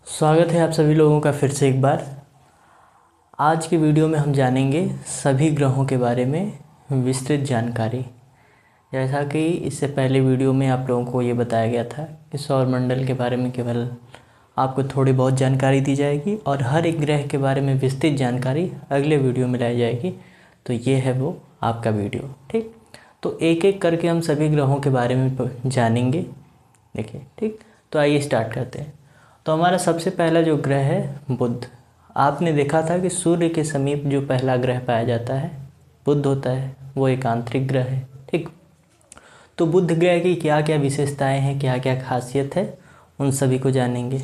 स्वागत है आप सभी लोगों का फिर से एक बार। आज के वीडियो में हम जानेंगे सभी ग्रहों के बारे में विस्तृत जानकारी। जैसा कि इससे पहले वीडियो में आप लोगों को ये बताया गया था कि सौरमंडल के बारे में केवल आपको थोड़ी बहुत जानकारी दी जाएगी और हर एक ग्रह के बारे में विस्तृत जानकारी अगले वीडियो में लाई जाएगी। तो ये है वो आपका वीडियो, ठीक। तो एक एक करके हम सभी ग्रहों के बारे में जानेंगे, देखिए, ठीक। तो आइए स्टार्ट करते हैं। तो हमारा सबसे पहला जो ग्रह है बुध। आपने देखा था कि सूर्य के समीप जो पहला ग्रह पाया जाता है बुध होता है, वो एक आंतरिक ग्रह है, ठीक। तो बुध ग्रह की क्या क्या विशेषताएं हैं, क्या क्या खासियत है, उन सभी को जानेंगे।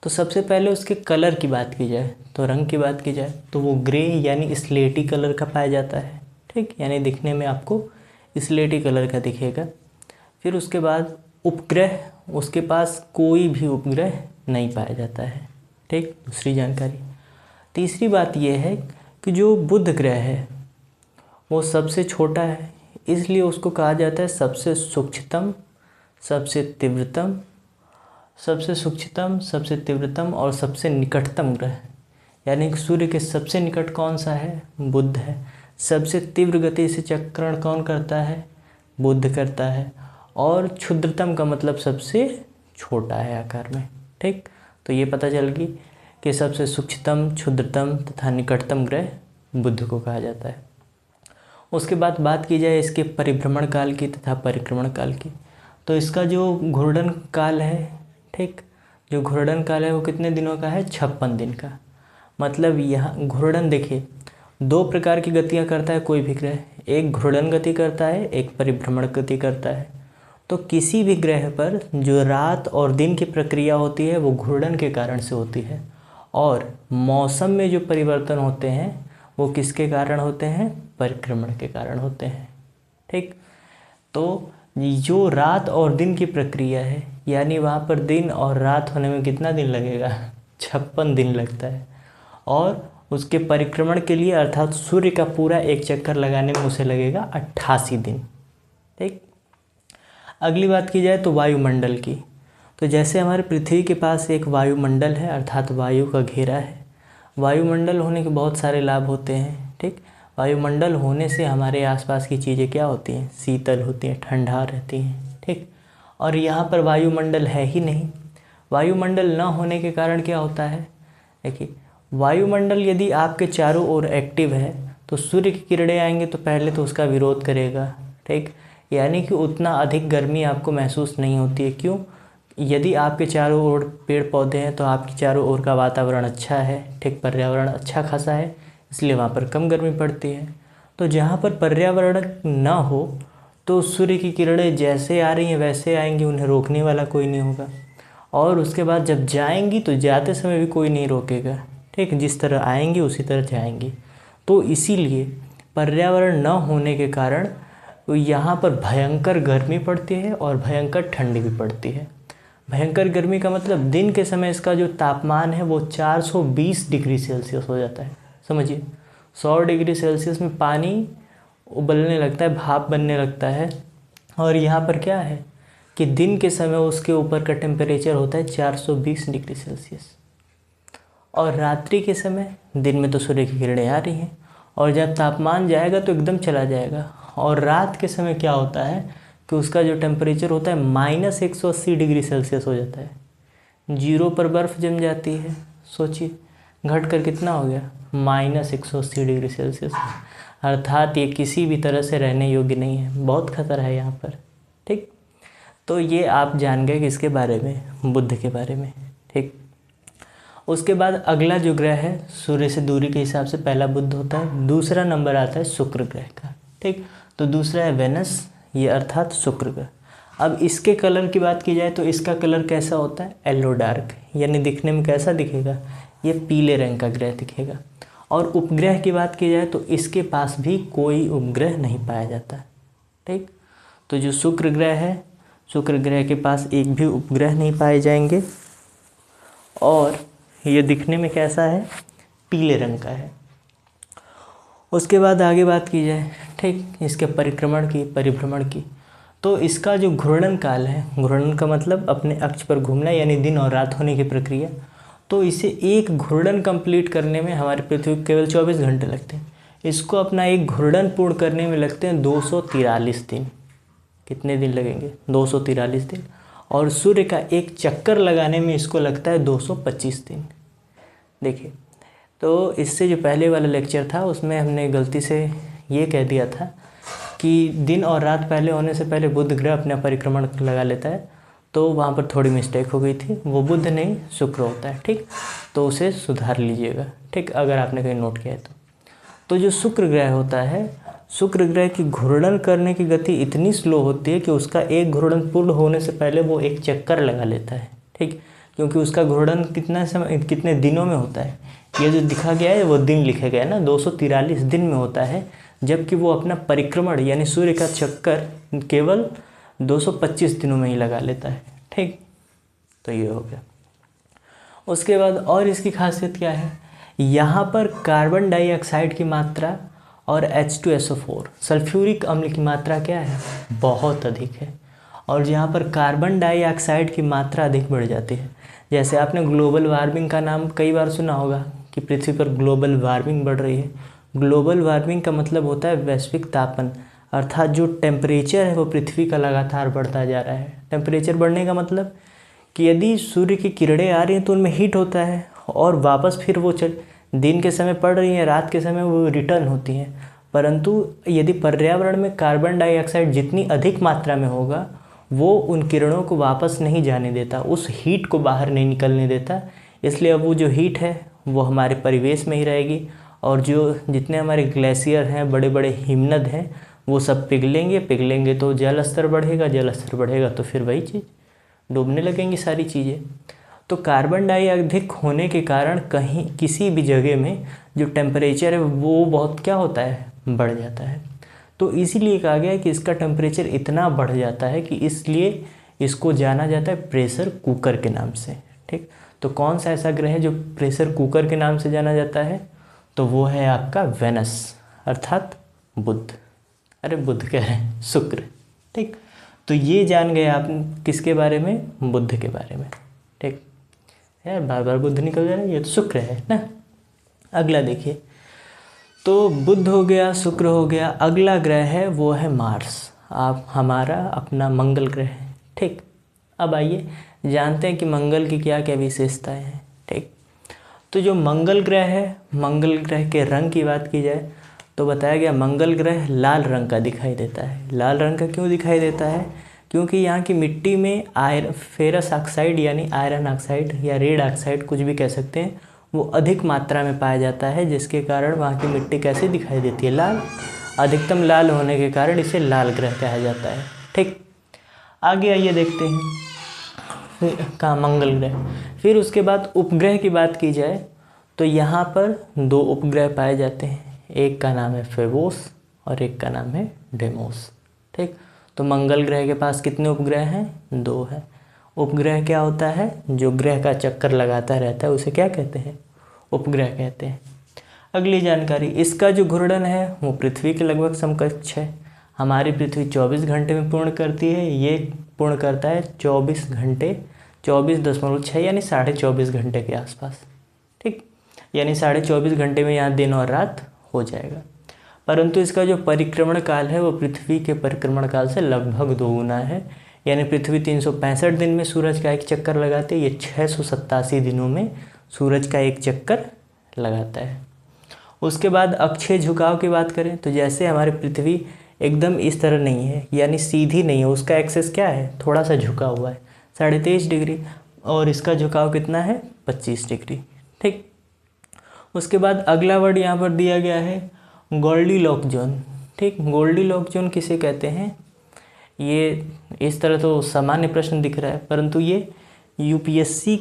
तो सबसे पहले उसके कलर की बात की जाए, तो रंग की बात की जाए तो वो ग्रे यानी स्लेटी कलर का पाया जाता है, ठीक। यानी दिखने में आपको स्लेटी कलर का दिखेगा। फिर उसके बाद उपग्रह, उसके पास कोई भी उपग्रह नहीं पाया जाता है, ठीक। दूसरी जानकारी। तीसरी बात यह है कि जो बुध ग्रह है वो सबसे छोटा है, इसलिए उसको कहा जाता है सबसे सूक्ष्मतम, सबसे तीव्रतम, सबसे तीव्रतम और सबसे निकटतम ग्रह। यानी कि सूर्य के सबसे निकट कौन सा है, बुध है। सबसे तीव्र गति से चक्रण कौन करता है, बुध करता है। और क्षुद्रतम का मतलब सबसे छोटा है आकार में, ठीक। तो ये पता चल गई कि सबसे सूक्ष्मतम, क्षुद्रतम तथा निकटतम ग्रह बुध को कहा जाता है। उसके बाद बात की जाए इसके परिभ्रमण काल की तथा परिक्रमण काल की, तो इसका जो घूर्णन काल है, ठीक, जो घूर्णन काल है वो कितने दिनों का है, 56 दिन का। मतलब यहाँ घूर्णन देखिए, दो प्रकार की गतियाँ करता है कोई भी ग्रह, एक घूर्णन गति करता है, एक परिभ्रमण गति करता है। तो किसी भी ग्रह पर जो रात और दिन की प्रक्रिया होती है वो घूर्णन के कारण से होती है, और मौसम में जो परिवर्तन होते हैं वो किसके कारण होते हैं, परिक्रमण के कारण होते हैं, ठीक। तो जो रात और दिन की प्रक्रिया है, यानी वहाँ पर दिन और रात होने में कितना दिन लगेगा, 56 दिन लगता है। और उसके परिक्रमण के लिए अर्थात सूर्य का पूरा एक चक्कर लगाने में उसे लगेगा 88 दिन, ठीक। अगली बात की जाए तो वायुमंडल की, तो जैसे हमारे पृथ्वी के पास एक वायुमंडल है अर्थात वायु का घेरा है। वायुमंडल होने के बहुत सारे लाभ होते हैं, ठीक। वायुमंडल होने से हमारे आसपास की चीज़ें क्या होती हैं, शीतल होती हैं, ठंडा रहती हैं, ठीक। और यहाँ पर वायुमंडल है ही नहीं। वायुमंडल न होने के कारण क्या होता है, देखिए, वायुमंडल यदि आपके चारों ओर एक्टिव है तो सूर्य की किरणें आएंगे तो पहले तो उसका विरोध करेगा, ठीक। यानी कि उतना अधिक गर्मी आपको महसूस नहीं होती है। क्यों? यदि आपके चारों ओर पेड़ पौधे हैं तो आपके चारों ओर का वातावरण अच्छा है, ठीक, पर्यावरण अच्छा खासा है, इसलिए वहाँ पर कम गर्मी पड़ती है। तो जहाँ पर पर्यावरण ना हो तो सूर्य की किरणें जैसे आ रही हैं वैसे आएंगी, उन्हें रोकने वाला कोई नहीं होगा। और उसके बाद जब जाएंगी तो जाते समय भी कोई नहीं रोकेगा, ठीक। जिस तरह आएंगी उसी तरह जाएंगी। तो इसीलिए पर्यावरण न होने के कारण तो यहाँ पर भयंकर गर्मी पड़ती है और भयंकर ठंडी भी पड़ती है। भयंकर गर्मी का मतलब दिन के समय इसका जो तापमान है वो 420 डिग्री सेल्सियस हो जाता है। समझिए, 100 डिग्री सेल्सियस में पानी उबलने लगता है, भाप बनने लगता है। और यहाँ पर क्या है कि दिन के समय उसके ऊपर का टेम्परेचर होता है 420 डिग्री सेल्सियस। और रात्रि के समय, दिन में तो सूर्य की किरणें आ रही हैं और जब तापमान जाएगा तो एकदम चला जाएगा। और रात के समय क्या होता है कि उसका जो टेम्परेचर होता है -180 डिग्री सेल्सियस हो जाता है। जीरो पर बर्फ़ जम जाती है, सोचिए घट कर कितना हो गया, -180 डिग्री सेल्सियस। अर्थात ये किसी भी तरह से रहने योग्य नहीं है, बहुत खतरा है यहाँ पर, ठीक। तो ये आप जान गए किसके बारे में, बुध के बारे में, ठीक। उसके बाद अगला जो ग्रह है सूर्य से दूरी के हिसाब से पहला बुध होता है, दूसरा नंबर आता है शुक्र ग्रह का, ठीक। तो दूसरा है वेनस, ये अर्थात शुक्र ग्रह। अब इसके कलर की बात की जाए तो इसका कलर कैसा होता है, येलो डार्क, यानी दिखने में कैसा दिखेगा, ये पीले रंग का ग्रह दिखेगा। और उपग्रह की बात की जाए तो इसके पास भी कोई उपग्रह नहीं पाया जाता, ठीक। तो जो शुक्र ग्रह है, शुक्र ग्रह के पास एक भी उपग्रह नहीं पाए जाएंगे और ये दिखने में कैसा है, पीले रंग का है। उसके बाद आगे बात की जाए, ठीक, इसके परिक्रमण की, परिभ्रमण की, तो इसका जो घूर्णन काल है, घूर्णन का मतलब अपने अक्ष पर घूमना यानी दिन और रात होने की प्रक्रिया, तो इसे एक घूर्णन कंप्लीट करने में हमारे पृथ्वी को केवल 24 घंटे लगते हैं। इसको अपना एक घूर्णन पूर्ण करने में लगते हैं 243 दिन। कितने दिन लगेंगे? 243 दिन। और सूर्य का एक चक्कर लगाने में इसको लगता है 225 दिन। देखिए, तो इससे जो पहले वाला लेक्चर था उसमें हमने गलती से ये कह दिया था कि दिन और रात पहले होने से पहले बुध ग्रह अपना परिक्रमण लगा लेता है, तो वहाँ पर थोड़ी मिस्टेक हो गई थी। वो बुध नहीं, शुक्र होता है, ठीक। तो उसे सुधार लीजिएगा, ठीक, अगर आपने कहीं नोट किया है तो जो शुक्र ग्रह होता है, शुक्र ग्रह की घूर्णन करने की गति इतनी स्लो होती है कि उसका एक घूर्णन पूर्ण होने से पहले वो एक चक्कर लगा लेता है, ठीक। क्योंकि उसका घूर्णन कितने दिनों में होता है, ये जो दिखा गया है वो दिन लिखे गए ना, 243 दिन में होता है, जबकि वो अपना परिक्रमण यानी सूर्य का चक्कर केवल 225 दिनों में ही लगा लेता है, ठीक। तो ये हो गया। उसके बाद और इसकी खासियत क्या है, यहाँ पर कार्बन डाइऑक्साइड की मात्रा और H2SO4 सल्फ्यूरिक अम्ल की मात्रा क्या है, बहुत अधिक है। और यहाँ पर कार्बन डाइऑक्साइड की मात्रा अधिक बढ़ जाती है। जैसे आपने ग्लोबल वार्मिंग का नाम कई बार सुना होगा कि पृथ्वी पर ग्लोबल वार्मिंग बढ़ रही है। ग्लोबल वार्मिंग का मतलब होता है वैश्विक तापन, अर्थात जो टेम्परेचर है वो पृथ्वी का लगातार बढ़ता जा रहा है। टेम्परेचर बढ़ने का मतलब कि यदि सूर्य की किरणें आ रही हैं तो उनमें हीट होता है और वापस फिर वो दिन के समय पड़ रही हैं, रात के समय वो रिटर्न होती हैं। परंतु यदि पर्यावरण में कार्बन डाइऑक्साइड जितनी अधिक मात्रा में होगा वो उन किरणों को वापस नहीं जाने देता, उस हीट को बाहर नहीं निकलने देता। इसलिए अब वो जो हीट है वो हमारे परिवेश में ही रहेगी और जो जितने हमारे ग्लेशियर हैं, बड़े बड़े हिमनद हैं, वो सब पिघलेंगे तो जल स्तर बढ़ेगा तो फिर वही चीज़ डूबने लगेंगी सारी चीज़ें। तो कार्बन डाइऑक्साइड अधिक होने के कारण कहीं किसी भी जगह में जो टेम्परेचर है वो बहुत क्या होता है, बढ़ जाता है। तो इसीलिए कहा गया है कि इसका टेम्परेचर इतना बढ़ जाता है कि इसलिए इसको जाना जाता है प्रेशर कुकर के नाम से, ठीक। तो कौन सा ऐसा ग्रह है जो प्रेशर कुकर के नाम से जाना जाता है, तो वो है आपका वेनस अर्थात बुध। अरे बुध कह रहे हैं, शुक्र, ठीक। तो ये जान गए आप किसके बारे में, बुध के बारे में, ठीक। यार बार बार बुध निकल जा रहा है, ये तो शुक्र है ना। अगला देखिए, तो बुध हो गया, शुक्र हो गया। अगला ग्रह है वो है मार्स, आप हमारा अपना मंगल ग्रह है, ठीक। अब आइए जानते हैं कि मंगल की क्या क्या विशेषताएं हैं, ठीक। तो जो मंगल ग्रह है, मंगल ग्रह के रंग की बात की जाए तो बताया गया मंगल ग्रह लाल रंग का दिखाई देता है। लाल रंग का क्यों दिखाई देता है, क्योंकि यहाँ की मिट्टी में फेरस ऑक्साइड यानी आयरन ऑक्साइड या रेड ऑक्साइड कुछ भी कह सकते हैं, वो अधिक मात्रा में पाया जाता है, जिसके कारण वहाँ की मिट्टी कैसे दिखाई देती है, लाल। अधिकतम लाल होने के कारण इसे लाल ग्रह कहा जाता है, ठीक। आगे आइए देखते हैं फिर कहाँ मंगल ग्रह। फिर उसके बाद उपग्रह की बात की जाए तो यहाँ पर 2 उपग्रह पाए जाते हैं, एक का नाम है फेबोस और एक का नाम है डेमोस, ठीक। तो मंगल ग्रह के पास कितने उपग्रह हैं, 2 हैं। उपग्रह क्या होता है, जो ग्रह का चक्कर लगाता रहता है उसे क्या कहते हैं, उपग्रह कहते हैं। अगली जानकारी, इसका जो घूर्णन है वो पृथ्वी के लगभग समकक्ष है। हमारी पृथ्वी 24 घंटे में पूर्ण करती है, ये पूर्ण करता है 24 घंटे 24.6 यानी 24.5 घंटे के आसपास, ठीक। यानी 24.5 घंटे में यहाँ दिन और रात हो जाएगा। परंतु इसका जो परिक्रमण काल है वो पृथ्वी के परिक्रमण काल से लगभग 2 गुना है। यानी पृथ्वी 365 दिन में सूरज का एक चक्कर लगाती है, ये 687 दिनों में सूरज का एक चक्कर लगाता है। उसके बाद अक्षीय झुकाव की बात करें तो जैसे हमारी पृथ्वी एकदम इस तरह नहीं है यानी सीधी नहीं है, उसका एक्सेस क्या है, थोड़ा सा झुका हुआ है 23.5 डिग्री, और इसका झुकाव कितना है 25 डिग्री, ठीक। उसके बाद अगला वर्ड यहाँ पर दिया गया है गोल्डीलॉक जोन, ठीक। गोल्डीलॉक जोन किसे कहते हैं, ये इस तरह तो सामान्य प्रश्न दिख रहा है, परंतु ये यूपीएससी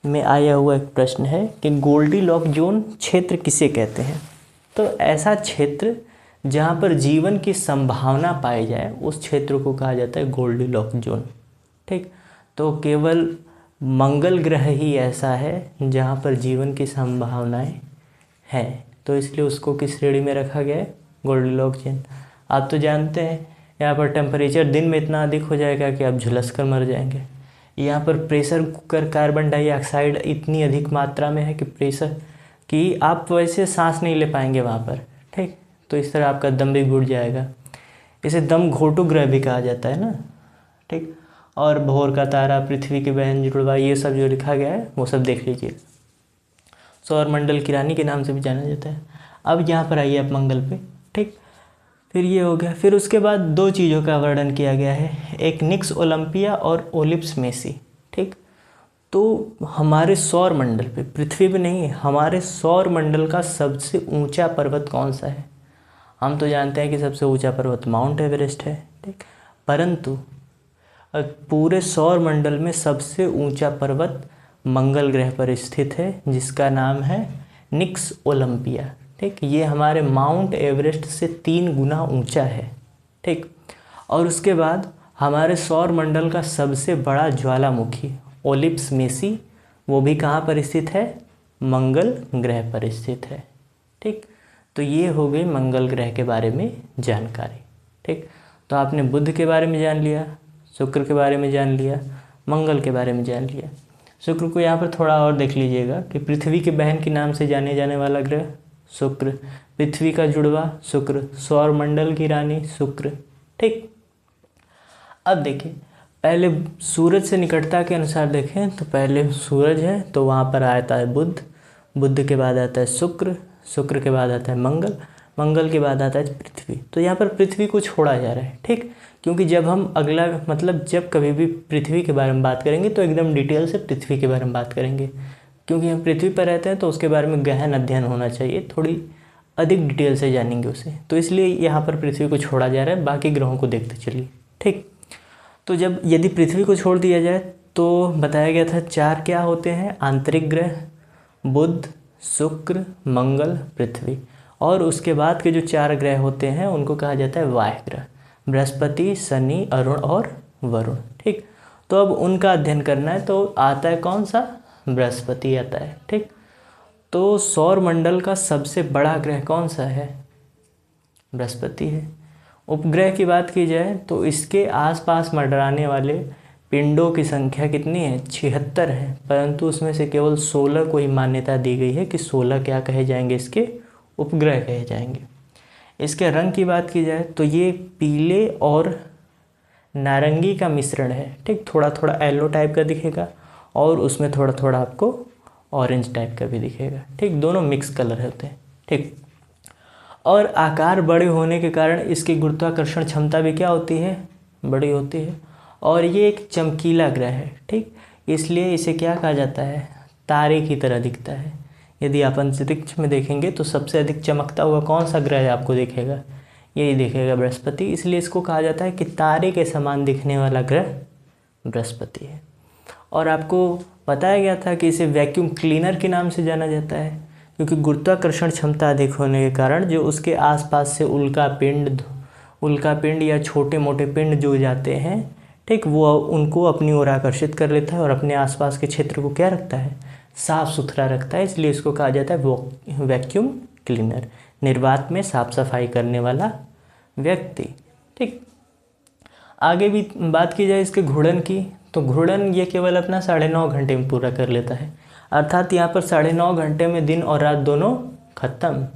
में आया हुआ एक प्रश्न है कि गोल्डीलॉक जोन क्षेत्र किसे कहते हैं। तो ऐसा क्षेत्र जहाँ पर जीवन की संभावना पाई जाए उस क्षेत्र को कहा जाता है गोल्डीलॉक जोन, ठीक। तो केवल मंगल ग्रह ही ऐसा है जहाँ पर जीवन की संभावनाएं हैं, तो इसलिए उसको किस श्रेणी में रखा गया है, गोल्डीलॉक जोन। आप तो जानते हैं यहाँ पर टेम्परेचर दिन में इतना अधिक हो जाएगा कि आप झुलस कर मर जाएंगे। यहाँ पर प्रेशर कुकर कार्बन डाइऑक्साइड इतनी अधिक मात्रा में है कि प्रेशर कि आप वैसे सांस नहीं ले पाएंगे वहाँ पर, ठीक। तो इस तरह आपका दम भी घुट जाएगा। इसे दम घोटू ग्रह भी कहा जाता है ना, ठीक। और भोर का तारा, पृथ्वी की बहन जुड़वा, ये सब जो लिखा गया है वो सब देख लीजिए। सौर मंडल की रानी के नाम से भी जाना जाता है। अब यहाँ पर आइए आप मंगल पे, ठीक। फिर ये हो गया। फिर उसके बाद दो चीज़ों का वर्णन किया गया है, एक निक्स ओलंपिया और ओलिप्स मेसी, ठीक। तो हमारे सौर मंडल पे, पृथ्वी पे नहीं, हमारे सौर मंडल का सबसे ऊंचा पर्वत कौन सा है? हम तो जानते हैं कि सबसे ऊंचा पर्वत माउंट एवरेस्ट है, ठीक। परंतु पूरे सौर मंडल में सबसे ऊंचा पर्वत मंगल ग्रह पर स्थित है, जिसका नाम है निक्स ओलंपिया, ठीक। ये हमारे माउंट एवरेस्ट से 3 गुना ऊंचा है, ठीक। और उसके बाद हमारे सौर मंडल का सबसे बड़ा ज्वालामुखी ओलिप्स मेसी, वो भी कहाँ पर स्थित है? मंगल ग्रह पर स्थित है, ठीक। तो ये हो गई मंगल ग्रह के बारे में जानकारी, ठीक। तो आपने बुध के बारे में जान लिया, शुक्र के बारे में जान लिया, मंगल के बारे में जान लिया। शुक्र को यहाँ पर थोड़ा और देख लीजिएगा कि पृथ्वी की बहन के नाम से जाने जाने वाला ग्रह शुक्र, पृथ्वी का जुड़वा शुक्र, सौर मंडल की रानी शुक्र, ठीक। अब देखिए, पहले सूरज से निकटता के अनुसार देखें तो पहले सूरज है तो वहाँ पर आता है बुध, बुध के बाद आता है शुक्र, शुक्र के बाद आता है मंगल, मंगल के बाद आता है पृथ्वी। तो यहाँ पर पृथ्वी को छोड़ा जा रहा है, ठीक। क्योंकि जब हम अगला मतलब जब कभी भी पृथ्वी के बारे में बात करेंगे तो एकदम डिटेल से पृथ्वी के बारे में बात करेंगे, क्योंकि हम पृथ्वी पर रहते हैं तो उसके बारे में गहन अध्ययन होना चाहिए, थोड़ी अधिक डिटेल से जानेंगे उसे। तो इसलिए यहाँ पर पृथ्वी को छोड़ा जा रहा है, बाकी ग्रहों को देखते चलिए, ठीक। तो जब यदि पृथ्वी को छोड़ दिया जाए तो बताया गया था 4 क्या होते हैं आंतरिक ग्रह, बुध, शुक्र, मंगल, पृथ्वी। और उसके बाद के जो 4 ग्रह होते हैं उनको कहा जाता है बाह्य ग्रह, बृहस्पति, शनि, अरुण और वरुण, ठीक। तो अब उनका अध्ययन करना है तो आता है कौन सा? बृहस्पति आता है, ठीक। तो सौर मंडल का सबसे बड़ा ग्रह कौन सा है? बृहस्पति है। उपग्रह की बात की जाए तो इसके आसपास मंडराने वाले पिंडों की संख्या कितनी है? 76 है, परंतु उसमें से केवल 16 को ही मान्यता दी गई है कि 16 क्या कहे जाएंगे? इसके उपग्रह कहे जाएंगे। इसके रंग की बात की जाए तो ये पीले और नारंगी का मिश्रण है, ठीक। थोड़ा थोड़ा येलो टाइप का दिखेगा और उसमें थोड़ा थोड़ा आपको ऑरेंज टाइप का भी दिखेगा, ठीक। दोनों मिक्स कलर होते हैं, ठीक। और आकार बड़े होने के कारण इसकी गुरुत्वाकर्षण क्षमता भी क्या होती है? बड़ी होती है। और ये एक चमकीला ग्रह है, ठीक। इसलिए इसे क्या कहा जाता है? तारे की तरह दिखता है। यदि आप अंतरिक्ष में देखेंगे तो सबसे अधिक चमकता हुआ कौन सा ग्रह आपको दिखेगा? यही दिखेगा, बृहस्पति। इसलिए इसको कहा जाता है कि तारे के समान दिखने वाला ग्रह बृहस्पति है। और आपको बताया गया था कि इसे वैक्यूम क्लीनर के नाम से जाना जाता है, क्योंकि गुरुत्वाकर्षण क्षमता अधिक होने के कारण जो उसके आसपास से उल्कापिंड या छोटे मोटे पिंड जो जाते हैं, ठीक, वो उनको अपनी ओर आकर्षित कर लेता है और अपने आसपास के क्षेत्र को क्या रखता है? साफ़ सुथरा रखता है। इसलिए इसको कहा जाता है वैक्यूम क्लीनर, निर्वात में साफ सफाई करने वाला व्यक्ति, ठीक। आगे भी बात की जाए इसके घूर्णन की तो घूर्णन ये केवल अपना 9.5 घंटे में पूरा कर लेता है, अर्थात यहाँ पर 9.5 घंटे में दिन और रात दोनों खत्म।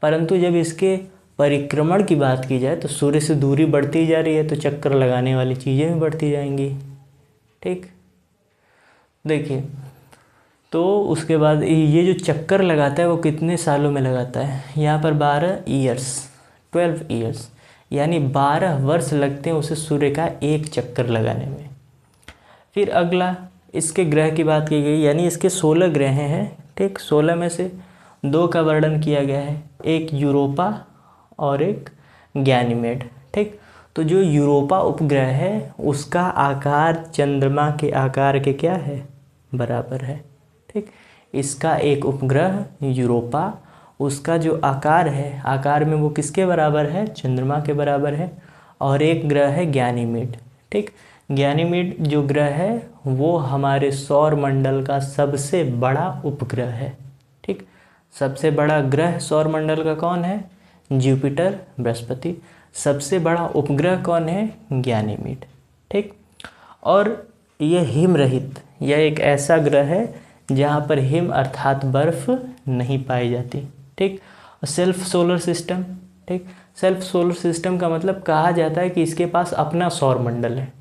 परंतु जब इसके परिक्रमण की बात की जाए तो सूर्य से दूरी बढ़ती जा रही है तो चक्कर लगाने वाली चीज़ें भी बढ़ती जाएंगी, ठीक। देखिए, तो उसके बाद ये जो चक्कर लगाता है वो कितने सालों में लगाता है? यहाँ पर 12 ईयर्स, यानी 12 वर्ष लगते हैं उसे सूर्य का एक चक्कर लगाने में। फिर अगला इसके ग्रह की बात की गई, यानी इसके 16 ग्रह हैं, ठीक। 16 में से 2 का वर्णन किया गया है, एक यूरोपा और एक गैनीमेड, ठीक। तो जो यूरोपा उपग्रह है उसका आकार चंद्रमा के आकार के क्या है? बराबर है, ठीक। इसका एक उपग्रह यूरोपा, उसका जो आकार है, आकार में वो किसके बराबर है? चंद्रमा के बराबर है। और एक ग्रह है गैनीमेड, ठीक। गैनीमेड जो ग्रह है वो हमारे सौर मंडल का सबसे बड़ा उपग्रह है, ठीक। सबसे बड़ा ग्रह सौर मंडल का कौन है? जुपिटर, बृहस्पति। सबसे बड़ा उपग्रह कौन है? गैनीमेड, ठीक। और ये हिम रहित, यह एक ऐसा ग्रह है जहाँ पर हिम अर्थात बर्फ नहीं पाई जाती। ठीक। Self solar system. ठीक। सेल्फ सोलर सिस्टम का मतलब कहा जाता है कि इसके पास अपना सौर मंडल है।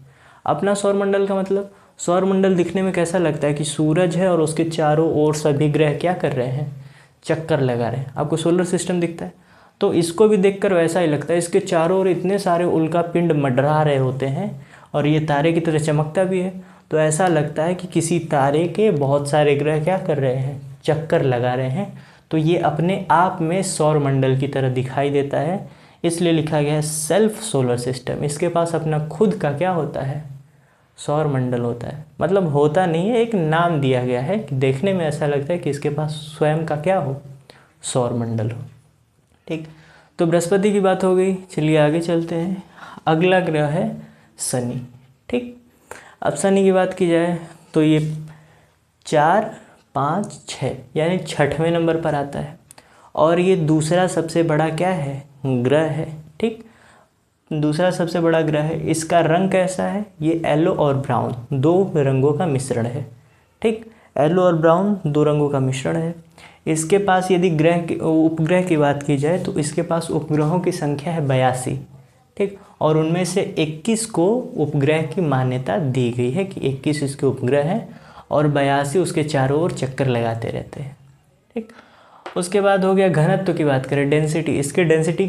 अपना सौर मंडल का मतलब, सौर मंडल दिखने में कैसा लगता है कि सूरज है और उसके चारों ओर सभी ग्रह क्या कर रहे हैं, चक्कर लगा रहे हैं। आपको सोलर सिस्टम दिखता है तो इसको भी देखकर वैसा ही लगता है, इसके चारों ओर इतने सारे उल्का पिंड मंडरा रहे होते हैं और ये तारे की तरह चमकता भी है। तो ऐसा लगता है कि किसी तारे के बहुत सारे ग्रह क्या कर रहे हैं, चक्कर लगा रहे हैं। तो ये अपने आप में सौर मंडल की तरह दिखाई देता है, इसलिए लिखा गया है सेल्फ सोलर सिस्टम। इसके पास अपना खुद का क्या होता है, सौर मंडल होता है। मतलब होता नहीं है, एक नाम दिया गया है कि देखने में ऐसा लगता है कि इसके पास स्वयं का क्या हो, सौर मंडल हो। ठीक। तो बृहस्पति की बात हो गई, चलिए आगे चलते हैं। अगला ग्रह है शनि। ठीक। अब शनि की बात की जाए तो ये 4, 5, 6 यानी 6वें नंबर पर आता है और ये दूसरा सबसे बड़ा क्या है, ग्रह है। ठीक। दूसरा सबसे बड़ा ग्रह है। इसका रंग कैसा है, ये येलो और ब्राउन दो रंगों का मिश्रण है। ठीक। येलो और ब्राउन दो रंगों का मिश्रण है। इसके पास यदि ग्रह की उपग्रह की बात की जाए तो इसके पास उपग्रहों की संख्या है 82। ठीक। और उनमें से 21 को उपग्रह की मान्यता दी गई है कि 21 इसके उपग्रह हैं और 82 उसके चारों ओर चक्कर लगाते रहते हैं। ठीक। उसके बाद हो गया घनत्व की बात करें, डेंसिटी। इसके डेंसिटी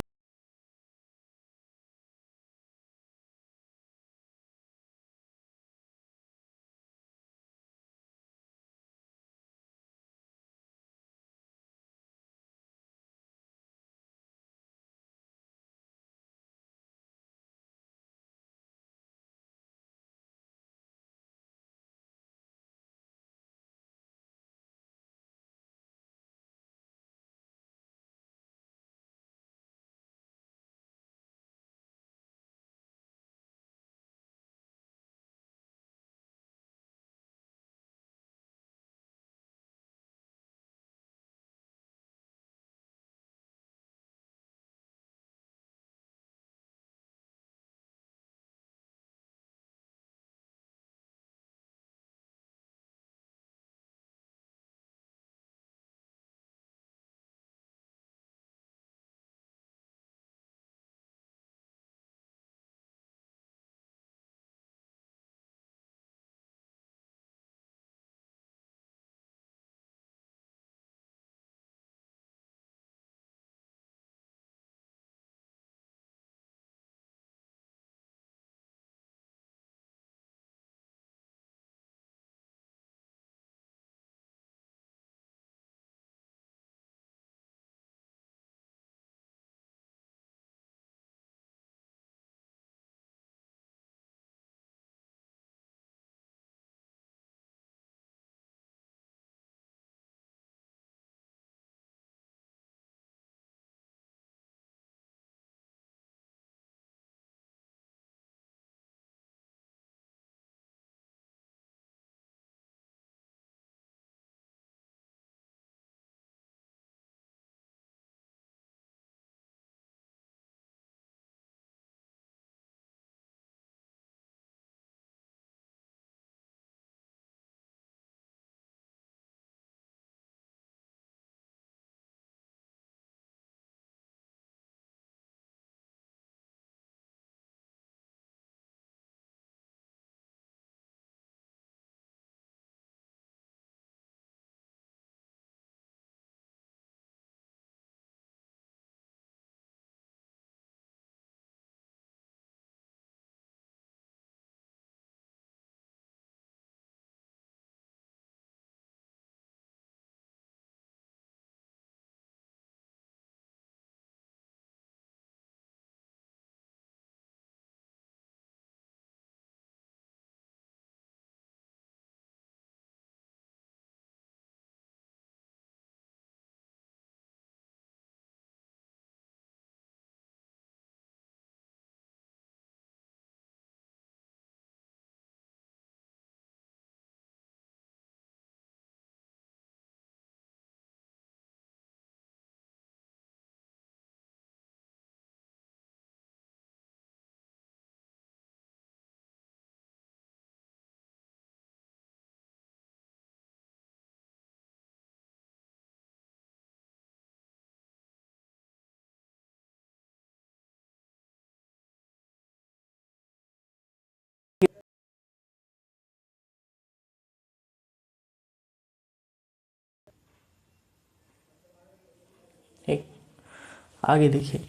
आगे देखिए,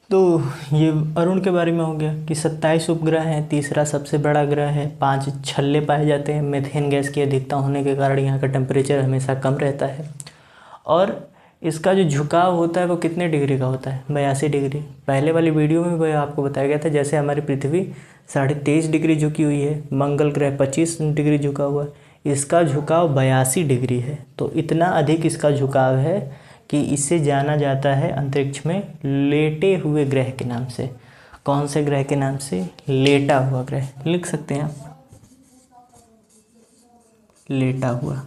तो ये अरुण के बारे में हो गया कि 27 उपग्रह हैं, तीसरा सबसे बड़ा ग्रह है, 5 छल्ले पाए जाते हैं, मीथेन गैस की अधिकता होने के कारण यहाँ का टेम्परेचर हमेशा कम रहता है। और इसका जो झुकाव होता है वो कितने डिग्री का होता है? 82 डिग्री। पहले वाली वीडियो में भी आपको बताया गया था, जैसे हमारी पृथ्वी 23.5 डिग्री झुकी हुई है, मंगल ग्रह 25 डिग्री झुका हुआ है, इसका झुकाव 82 डिग्री है। तो इतना अधिक इसका झुकाव है कि इसे जाना जाता है अंतरिक्ष में लेटे हुए ग्रह के नाम से। कौन से ग्रह के नाम से? लेटा हुआ ग्रह, लिख सकते हैं आप, लेटा हुआ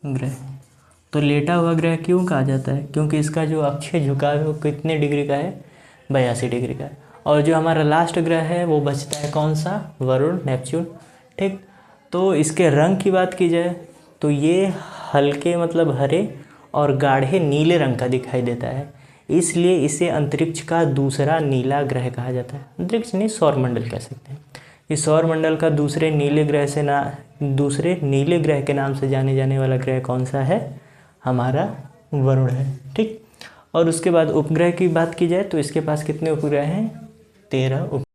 ग्रह। तो लेटा हुआ ग्रह क्यों कहा जाता है? क्योंकि इसका जो अक्षीय झुकाव है वो कितने डिग्री का है? 82 डिग्री का है। और जो हमारा लास्ट ग्रह है वो बचता है कौन सा? वरुण, नेपच्यून। ठीक, तो इसके रंग की बात की जाए तो ये हल्के मतलब हरे और गाढ़े नीले रंग का दिखाई देता है, इसलिए इसे अंतरिक्ष का दूसरा नीला ग्रह कहा जाता है। अंतरिक्ष नहीं, सौरमंडल कह सकते हैं। इस सौरमंडल का दूसरे नीले ग्रह के नाम से जाने जाने वाला ग्रह कौन सा है? हमारा वरुण है। ठीक, और उसके बाद उपग्रह की बात की जाए तो इसके पास कितने उपग्रह हैं? 13 उपग्रह।